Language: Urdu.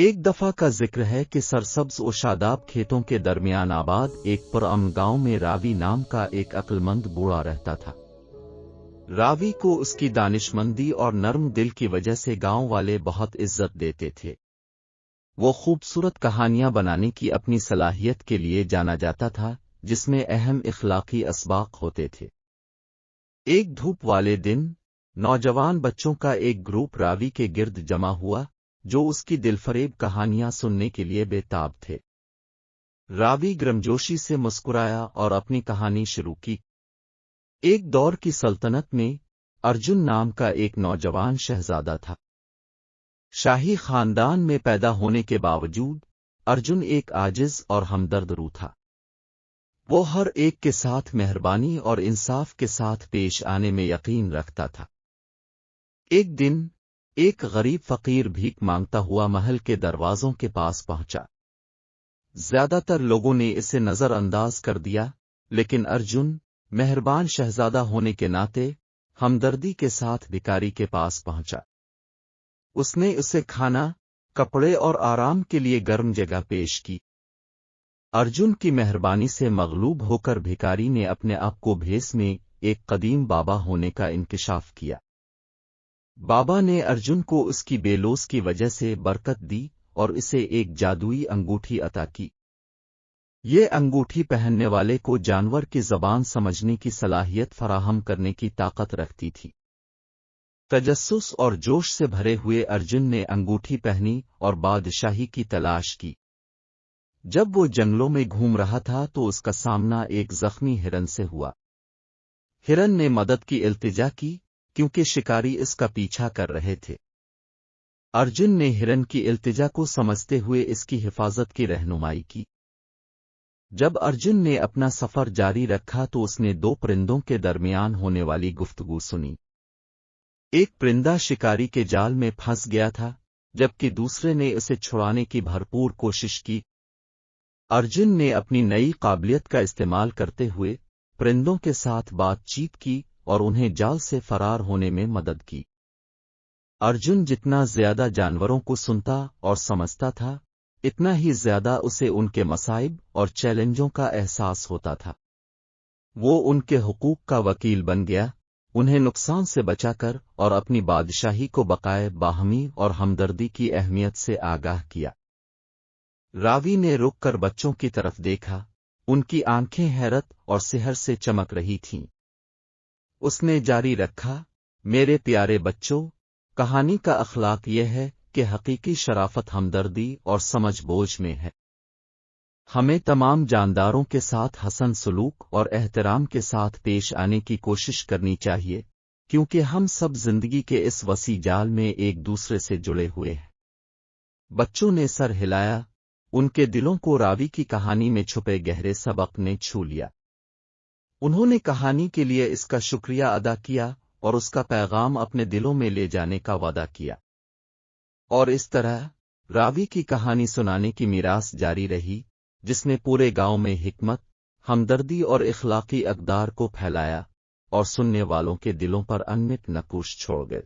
ایک دفعہ کا ذکر ہے کہ سرسبز و شاداب کھیتوں کے درمیان آباد ایک پرامن گاؤں میں راوی نام کا ایک عقلمند بوڑھا رہتا تھا۔ راوی کو اس کی دانشمندی اور نرم دل کی وجہ سے گاؤں والے بہت عزت دیتے تھے۔ وہ خوبصورت کہانیاں بنانے کی اپنی صلاحیت کے لیے جانا جاتا تھا، جس میں اہم اخلاقی اسباق ہوتے تھے۔ ایک دھوپ والے دن نوجوان بچوں کا ایک گروپ راوی کے گرد جمع ہوا، جو اس کی دلفریب کہانیاں سننے کے لیے بے تاب تھے۔ راوی گرمجوشی سے مسکرایا اور اپنی کہانی شروع کی۔ ایک دور کی سلطنت میں ارجن نام کا ایک نوجوان شہزادہ تھا۔ شاہی خاندان میں پیدا ہونے کے باوجود ارجن ایک عاجز اور ہمدرد روح تھا۔ وہ ہر ایک کے ساتھ مہربانی اور انصاف کے ساتھ پیش آنے میں یقین رکھتا تھا۔ ایک دن ایک غریب فقیر بھیک مانگتا ہوا محل کے دروازوں کے پاس پہنچا۔ زیادہ تر لوگوں نے اسے نظر انداز کر دیا، لیکن ارجن مہربان شہزادہ ہونے کے ناطے ہمدردی کے ساتھ بھکاری کے پاس پہنچا۔ اس نے اسے کھانا، کپڑے اور آرام کے لیے گرم جگہ پیش کی۔ ارجن کی مہربانی سے مغلوب ہو کر بھکاری نے اپنے آپ کو بھیس میں ایک قدیم بابا ہونے کا انکشاف کیا۔ بابا نے ارجن کو اس کی بے لوث کی وجہ سے برکت دی اور اسے ایک جادوئی انگوٹھی عطا کی۔ یہ انگوٹھی پہننے والے کو جانور کی زبان سمجھنے کی صلاحیت فراہم کرنے کی طاقت رکھتی تھی۔ تجسس اور جوش سے بھرے ہوئے ارجن نے انگوٹھی پہنی اور بادشاہی کی تلاش کی۔ جب وہ جنگلوں میں گھوم رہا تھا تو اس کا سامنا ایک زخمی ہرن سے ہوا۔ ہرن نے مدد کی التجا کی، کیونکہ شکاری اس کا پیچھا کر رہے تھے۔ ارجن نے ہرن کی التجا کو سمجھتے ہوئے اس کی حفاظت کی رہنمائی کی۔ جب ارجن نے اپنا سفر جاری رکھا تو اس نے دو پرندوں کے درمیان ہونے والی گفتگو سنی۔ ایک پرندہ شکاری کے جال میں پھنس گیا تھا، جبکہ دوسرے نے اسے چھڑانے کی بھرپور کوشش کی۔ ارجن نے اپنی نئی قابلیت کا استعمال کرتے ہوئے پرندوں کے ساتھ بات چیت کی اور انہیں جال سے فرار ہونے میں مدد کی۔ ارجن جتنا زیادہ جانوروں کو سنتا اور سمجھتا تھا، اتنا ہی زیادہ اسے ان کے مصائب اور چیلنجوں کا احساس ہوتا تھا۔ وہ ان کے حقوق کا وکیل بن گیا، انہیں نقصان سے بچا کر اور اپنی بادشاہی کو بقائے باہمی اور ہمدردی کی اہمیت سے آگاہ کیا۔ راوی نے رک کر بچوں کی طرف دیکھا، ان کی آنکھیں حیرت اور سحر سے چمک رہی تھیں۔ اس نے جاری رکھا، میرے پیارے بچوں، کہانی کا اخلاق یہ ہے کہ حقیقی شرافت ہمدردی اور سمجھ بوجھ میں ہے۔ ہمیں تمام جانداروں کے ساتھ حسن سلوک اور احترام کے ساتھ پیش آنے کی کوشش کرنی چاہیے، کیونکہ ہم سب زندگی کے اس وسیع جال میں ایک دوسرے سے جڑے ہوئے ہیں۔ بچوں نے سر ہلایا، ان کے دلوں کو راوی کی کہانی میں چھپے گہرے سبق نے چھو لیا۔ انہوں نے کہانی کے لیے اس کا شکریہ ادا کیا اور اس کا پیغام اپنے دلوں میں لے جانے کا وعدہ کیا۔ اور اس طرح راوی کی کہانی سنانے کی میراث جاری رہی، جس نے پورے گاؤں میں حکمت، ہمدردی اور اخلاقی اقدار کو پھیلایا اور سننے والوں کے دلوں پر انمٹ نقوش چھوڑ گئے۔